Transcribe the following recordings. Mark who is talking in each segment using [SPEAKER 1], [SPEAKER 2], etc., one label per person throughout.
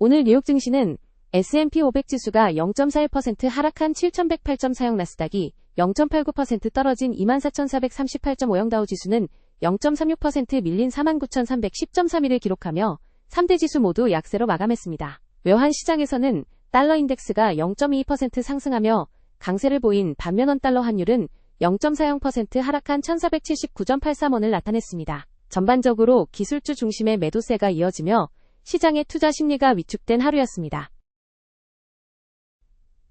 [SPEAKER 1] 오늘 뉴욕 증시는 S&P 500 지수가 0.41% 하락한 7108.4영, 나스닥이 0.89% 떨어진 24438.5영, 다우 지수는 0.36% 밀린 49310.31을 기록하며 3대 지수 모두 약세로 마감했습니다. 외환 시장에서는 달러 인덱스가 0.22% 상승하며 강세를 보인 반면 원달러 환율은 0.40% 하락한 1479.83원을 나타냈습니다. 전반적으로 기술주 중심의 매도세가 이어지며 시장의 투자 심리가 위축된 하루였습니다.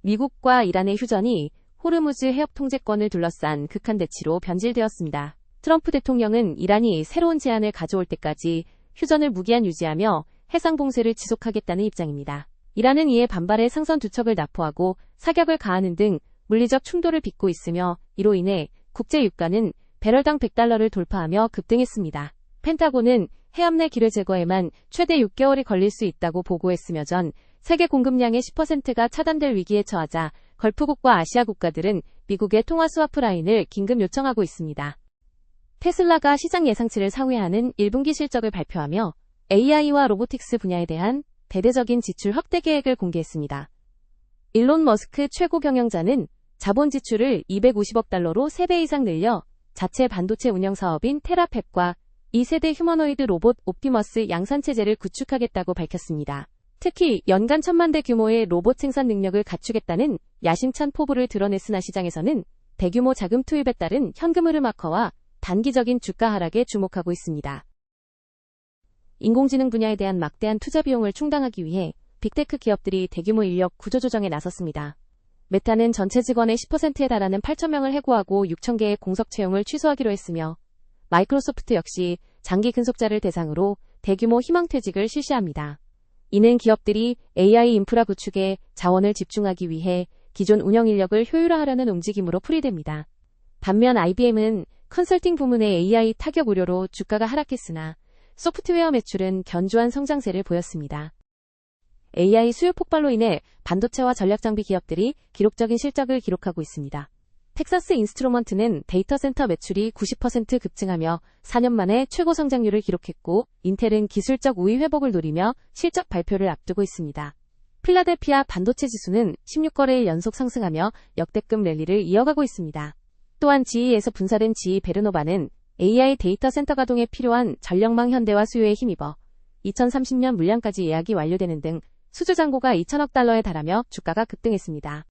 [SPEAKER 1] 미국과 이란의 휴전이 호르무즈 해협 통제권을 둘러싼 극한 대치로 변질되었습니다. 트럼프 대통령은 이란이 새로운 제안을 가져올 때까지 휴전을 무기한 유지하며 해상 봉쇄를 지속하겠다는 입장입니다. 이란은 이에 반발해 상선 두 척을 납포하고 사격을 가하는 등 물리적 충돌을 빚고 있으며 이로 인해 국제 유가는 배럴당 100달러를 돌파하며 급등했습니다. 펜타곤은 해협 내 기뢰 제거에만 최대 6개월이 걸릴 수 있다고 보고했으며 전 세계 공급량의 10%가 차단될 위기에 처하자 걸프국과 아시아 국가들은 미국의 통화 스와프 라인을 긴급 요청하고 있습니다. 테슬라가 시장 예상치를 상회하는 1분기 실적을 발표하며 AI와 로보틱스 분야에 대한 대대적인 지출 확대 계획을 공개했습니다. 일론 머스크 최고 경영자는 자본 지출을 250억 달러로 3배 이상 늘려 자체 반도체 운영 사업인 테라펩과 2세대 휴머노이드 로봇 옵티머스 양산체제를 구축하겠다고 밝혔습니다. 특히 연간 1000만 대 규모의 로봇 생산 능력을 갖추겠다는 야심찬 포부를 드러냈으나 시장에서는 대규모 자금 투입에 따른 현금 흐름 악화와 단기적인 주가 하락에 주목하고 있습니다. 인공지능 분야에 대한 막대한 투자 비용을 충당하기 위해 빅테크 기업들이 대규모 인력 구조조정에 나섰습니다. 메타는 전체 직원의 10%에 달하는 8,000명을 해고하고 6,000개의 공석 채용을 취소하기로 했으며 마이크로소프트 역시 장기 근속자를 대상으로 대규모 희망퇴직을 실시합니다. 이는 기업들이 AI 인프라 구축에 자원을 집중하기 위해 기존 운영 인력을 효율화하려는 움직임으로 풀이됩니다. 반면 IBM은 컨설팅 부문의 AI 타격 우려로 주가가 하락했으나 소프트웨어 매출은 견조한 성장세를 보였습니다. AI 수요 폭발로 인해 반도체와 전략장비 기업들이 기록적인 실적을 기록하고 있습니다. 텍사스 인스트루먼트는 데이터 센터 매출이 90% 급증하며 4년 만에 최고 성장률을 기록했고 인텔은 기술적 우위 회복을 노리며 실적 발표를 앞두고 있습니다. 필라델피아 반도체 지수는 16거래일 연속 상승하며 역대급 랠리를 이어가고 있습니다. 또한 GE에서 분사된 GE 베르노바는 AI 데이터 센터 가동에 필요한 전력망 현대화 수요에 힘입어 2030년 물량까지 예약이 완료되는 등 수주 잔고가 2천억 달러에 달하며 주가가 급등했습니다.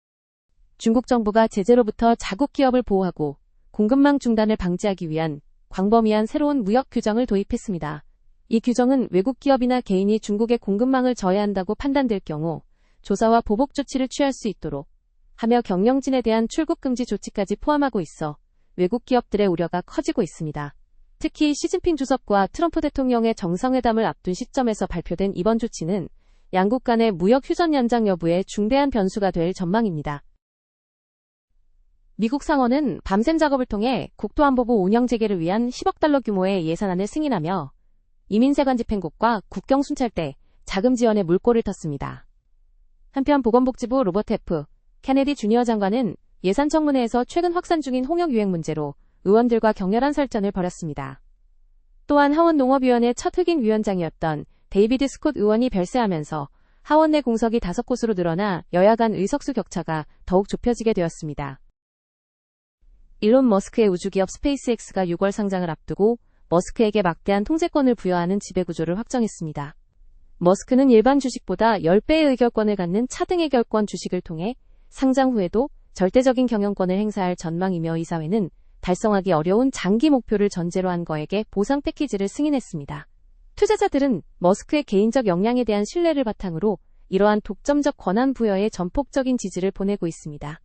[SPEAKER 1] 중국 정부가 제재로부터 자국 기업을 보호하고 공급망 중단을 방지하기 위한 광범위한 새로운 무역 규정을 도입했습니다. 이 규정은 외국 기업이나 개인이 중국의 공급망을 저해한다고 판단될 경우 조사와 보복 조치를 취할 수 있도록 하며 경영진에 대한 출국 금지 조치까지 포함하고 있어 외국 기업들의 우려가 커지고 있습니다. 특히 시진핑 주석과 트럼프 대통령의 정상회담을 앞둔 시점에서 발표된 이번 조치는 양국 간의 무역 휴전 연장 여부에 중대한 변수가 될 전망입니다. 미국 상원은 밤샘 작업을 통해 국토안보부 운영 재개를 위한 10억 달러 규모의 예산안을 승인하며 이민세관 집행국과 국경순찰대 자금 지원에 물꼬를 텄습니다. 한편 보건복지부 로버트 F. 케네디 주니어 장관은 예산 청문회에서 최근 확산 중인 홍역 유행 문제로 의원들과 격렬한 설전을 벌였습니다. 또한 하원농업위원회 첫 흑인 위원장이었던 데이비드 스콧 의원이 별세하면서 하원 내 공석이 5곳으로 늘어나 여야 간 의석수 격차가 더욱 좁혀지게 되었습니다. 일론 머스크의 우주기업 스페이스X가 6월 상장을 앞두고 머스크에게 막대한 통제권을 부여하는 지배구조를 확정했습니다. 머스크는 일반 주식보다 10배의 의결권을 갖는 차등 의결권 주식을 통해 상장 후에도 절대적인 경영권을 행사할 전망이며 이사회는 달성하기 어려운 장기 목표를 전제로 한 거액의 보상 패키지를 승인했습니다. 투자자들은 머스크의 개인적 역량에 대한 신뢰를 바탕으로 이러한 독점적 권한 부여에 전폭적인 지지를 보내고 있습니다.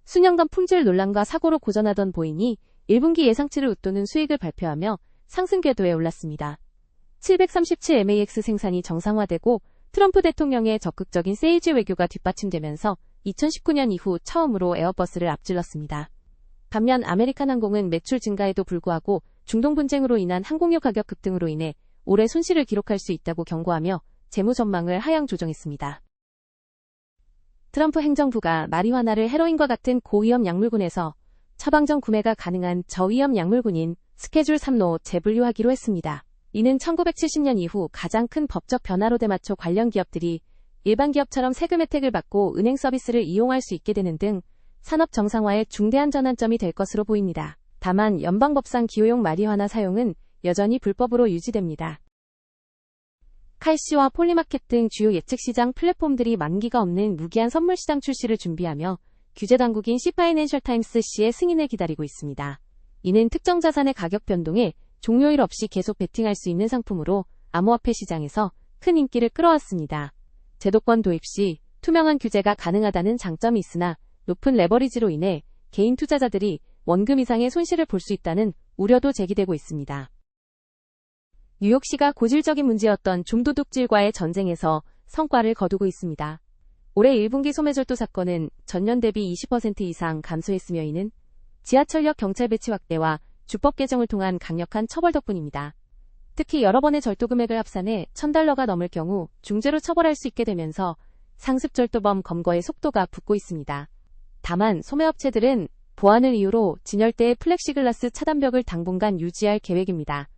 [SPEAKER 1] 수년간 품질 논란과 사고로 고전하던 보잉이 1분기 예상치를 웃도는 수익을 발표하며 상승 궤도에 올랐습니다. 737MAX 생산이 정상화되고 트럼프 대통령의 적극적인 세일즈 외교가 뒷받침되면서 2019년 이후 처음으로 에어버스를 앞질렀습니다. 반면 아메리칸 항공은 매출 증가에도 불구하고 중동 분쟁으로 인한 항공료 가격 급등으로 인해 올해 손실을 기록할 수 있다고 경고하며 재무 전망을 하향 조정했습니다. 트럼프 행정부가 마리화나를 헤로인과 같은 고위험 약물군에서 처방전 구매가 가능한 저위험 약물군인 스케줄 3로 재분류하기로 했습니다. 이는 1970년 이후 가장 큰 법적 변화로 대마초 관련 기업들이 일반 기업처럼 세금 혜택을 받고 은행 서비스를 이용할 수 있게 되는 등 산업 정상화의 중대한 전환점이 될 것으로 보입니다. 다만 연방법상 기호용 마리화나 사용은 여전히 불법으로 유지됩니다. 칼시와 폴리마켓 등 주요 예측시장 플랫폼들이 만기가 없는 무기한 선물시장 출시를 준비하며 규제당국인 C파이낸셜 타임스 C의 승인을 기다리고 있습니다. 이는 특정 자산의 가격 변동에 종료일 없이 계속 베팅할 수 있는 상품으로 암호화폐 시장에서 큰 인기를 끌어왔습니다. 제도권 도입 시 투명한 규제가 가능하다는 장점이 있으나 높은 레버리지로 인해 개인 투자자들이 원금 이상의 손실을 볼 수 있다는 우려도 제기되고 있습니다. 뉴욕시가 고질적인 문제였던 좀도둑질과의 전쟁에서 성과를 거두고 있습니다. 올해 1분기 소매절도 사건은 전년 대비 20% 이상 감소했으며 이는 지하철역 경찰 배치 확대와 주법 개정을 통한 강력한 처벌 덕분입니다. 특히 여러 번의 절도 금액을 합산해 $1,000가 넘을 경우 중죄로 처벌할 수 있게 되면서 상습절도범 검거의 속도가 붙고 있습니다. 다만 소매업체들은 보안을 이유로 진열대의 플렉시글라스 차단벽을 당분간 유지할 계획입니다.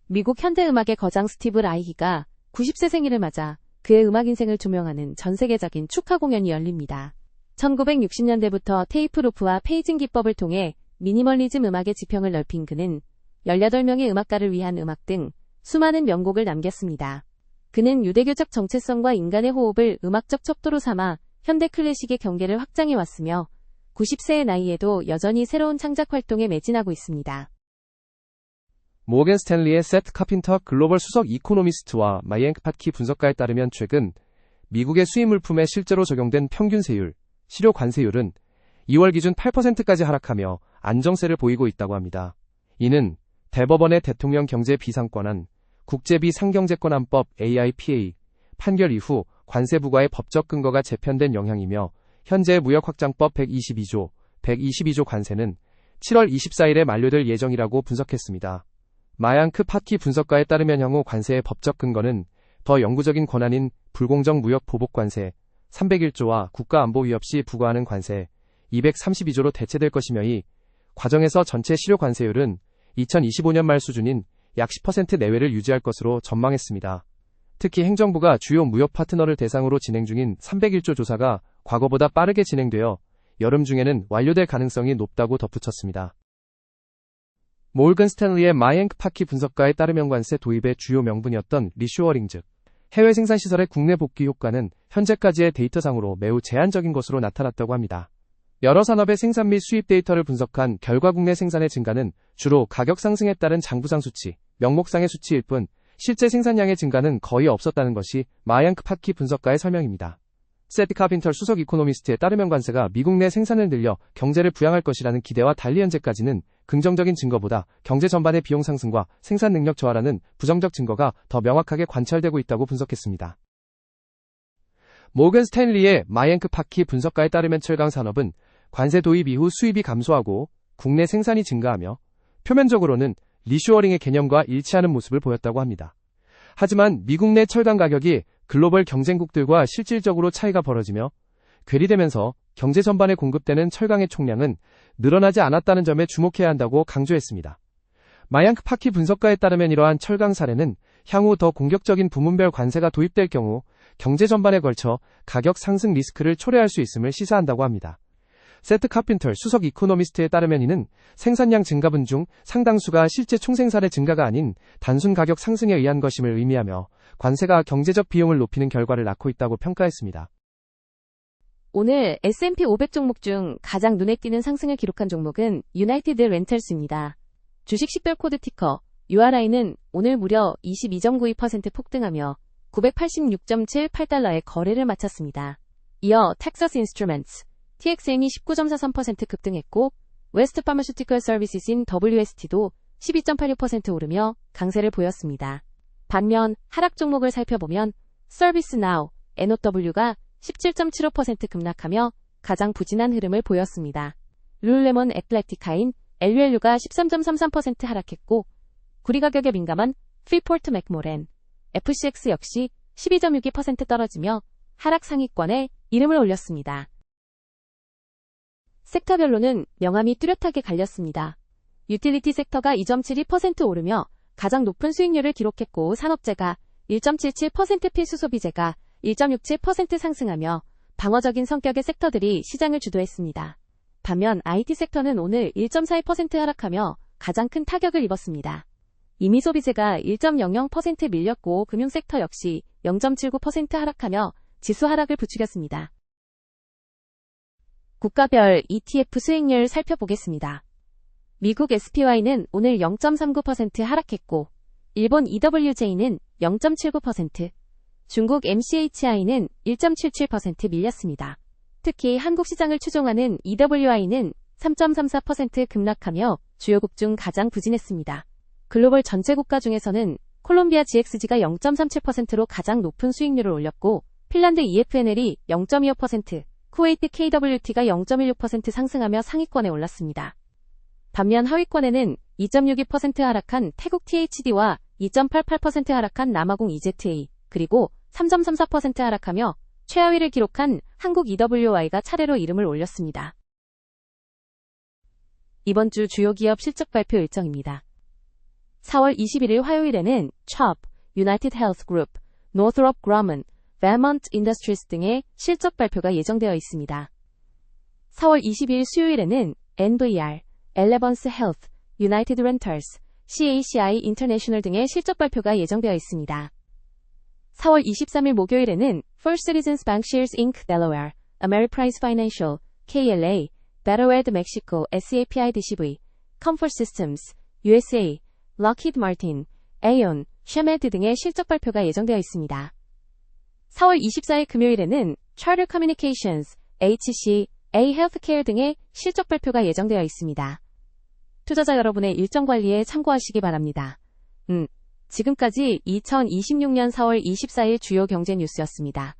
[SPEAKER 1] 미국 현대음악의 거장 스티브 라이히가 90세 생일을 맞아 그의 음악 인생을 조명하는 전 세계적인 축하 공연이 열립니다. 1960년대부터 테이프 루프와 페이징 기법을 통해 미니멀리즘 음악의 지평을 넓힌 그는 18명의 음악가를 위한 음악 등 수많은 명곡을 남겼습니다. 그는 유대교적 정체성과 인간의 호흡을 음악적 척도로 삼아 현대 클래식의 경계를 확장해 왔으며 90세의 나이에도 여전히 새로운 창작 활동에 매진하고 있습니다.
[SPEAKER 2] 모건 스탠리의 세트 카핀터 글로벌 수석 이코노미스트와 마이앵크 팟키 분석가에 따르면 최근 미국의 수입 물품에 실제로 적용된 평균 세율, 실효 관세율은 2월 기준 8%까지 하락하며 안정세를 보이고 있다고 합니다. 이는 대법원의 대통령 경제 비상권한 국제비상경제권안법 AIPA 판결 이후 관세 부과의 법적 근거가 재편된 영향이며 현재 무역확장법 122조 관세는 7월 24일에 만료될 예정이라고 분석했습니다. 마양크 팟키 분석가에 따르면 향후 관세의 법적 근거는 더 영구적인 권한인 불공정 무역 보복 관세 301조와 국가안보 위협 시 부과하는 관세 232조로 대체될 것이며 이 과정에서 전체 실효 관세율은 2025년 말 수준인 약 10% 내외를 유지할 것으로 전망했습니다. 특히 행정부가 주요 무역 파트너를 대상으로 진행 중인 301조 조사가 과거보다 빠르게 진행되어 여름 중에는 완료될 가능성이 높다고 덧붙였습니다. 모건 스탠리의 마이앵크 팟키 분석가에 따르면 관세 도입의 주요 명분이었던 리쇼어링 즉 해외 생산시설의 국내 복귀 효과는 현재까지의 데이터상으로 매우 제한적인 것으로 나타났다고 합니다. 여러 산업의 생산 및 수입 데이터를 분석한 결과 국내 생산의 증가는 주로 가격 상승에 따른 장부상 수치, 명목상의 수치일 뿐 실제 생산량의 증가는 거의 없었다는 것이 마양크 팟키 분석가의 설명입니다. 세트 카빈터 수석 이코노미스트에 따르면 관세가 미국 내 생산을 늘려 경제를 부양할 것이라는 기대와 달리 현재까지는 긍정적인 증거보다 경제 전반의 비용 상승과 생산 능력 저하라는 부정적 증거가 더 명확하게 관찰되고 있다고 분석했습니다. 모건 스탠리의 마양크 팟키 분석가에 따르면 철강 산업은 관세 도입 이후 수입이 감소하고 국내 생산이 증가하며 표면적으로는 리쇼어링의 개념과 일치하는 모습을 보였다고 합니다. 하지만 미국 내 철강 가격이 글로벌 경쟁국들과 실질적으로 차이가 벌어지며 괴리되면서 경제 전반에 공급되는 철강의 총량은 늘어나지 않았다는 점에 주목해야 한다고 강조했습니다. 마양크 팟키 분석가에 따르면 이러한 철강 사례는 향후 더 공격적인 부문별 관세가 도입될 경우 경제 전반에 걸쳐 가격 상승 리스크를 초래할 수 있음을 시사한다고 합니다. 세트 카핀터 수석 이코노미스트에 따르면 이는 생산량 증가분 중 상당수가 실제 총생산의 증가가 아닌 단순 가격 상승에 의한 것임을 의미하며 관세가 경제적 비용을 높이는 결과를 낳고 있다고 평가했습니다.
[SPEAKER 1] 오늘 S&P 500 종목 중 가장 눈에 띄는 상승을 기록한 종목은 유나이티드 렌털스입니다. 주식 식별 코드 티커 URI는 오늘 무려 22.92% 폭등하며 986.78달러의 거래를 마쳤습니다. 이어 텍사스 인스트루먼트 TXN이 19.43% 급등했고 웨스트 파마슈티컬 서비스인 WST도 12.86% 오르며 강세를 보였습니다. 반면 하락 종목을 살펴보면 서비스나우, NOW가 17.75% 급락하며 가장 부진한 흐름을 보였습니다. 룰레몬 애틀레티카인 LULU가 13.33% 하락했고 구리 가격에 민감한 프리포트 맥모랜, FCX 역시 12.62% 떨어지며 하락 상위권에 이름을 올렸습니다. 섹터별로는 명암이 뚜렷하게 갈렸습니다. 유틸리티 섹터가 2.72% 오르며 가장 높은 수익률을 기록했고 산업재가 1.77%, 필수소비재가 1.67% 상승하며 방어적인 성격의 섹터들이 시장을 주도했습니다. 반면 IT 섹터는 오늘 1.42% 하락하며 가장 큰 타격을 입었습니다. 이미 소비재가 1.00% 밀렸고 금융섹터 역시 0.79% 하락하며 지수 하락을 부추겼습니다. 국가별 ETF 수익률 살펴보겠습니다. 미국 SPY는 오늘 0.39% 하락했고 일본 EWJ는 0.79%, 중국 MCHI는 1.77% 밀렸습니다. 특히 한국 시장을 추종하는 EWI는 3.34% 급락하며 주요국 중 가장 부진했습니다. 글로벌 전체 국가 중에서는 콜롬비아 GXG가 0.37%로 가장 높은 수익률을 올렸고 핀란드 EFNL이 0.25%, 쿠웨이트 KWT가 0.16% 상승하며 상위권에 올랐습니다. 반면 하위권에는 2.62% 하락한 태국 THD와 2.88% 하락한 남아공 EZA, 그리고 3.34% 하락하며 최하위를 기록한 한국 EWY가 차례로 이름을 올렸습니다. 이번 주 주요 기업 실적 발표 일정입니다. 4월 21일 화요일에는 Chubb, United Health Group, Northrop Grumman, Valmont Industries 등의 실적 발표가 예정되어 있습니다. 4월 22일 수요일에는 NVR, Elevance Health, United Rentals, CACI International 등의 실적 발표가 예정되어 있습니다. 4월 23일 목요일에는 First Citizens Bancshares Inc. Delaware, Ameriprise Financial, KLA, Betterware Mexico, SAPI DCV, Comfort Systems, USA, Lockheed Martin, Aon, Chemed 등의 실적 발표가 예정되어 있습니다. 4월 24일 금요일에는 Charter Communications, HC, A Healthcare 등의 실적 발표가 예정되어 있습니다. 투자자 여러분의 일정 관리에 참고하시기 바랍니다. 지금까지 2026년 4월 24일 주요 경제 뉴스였습니다.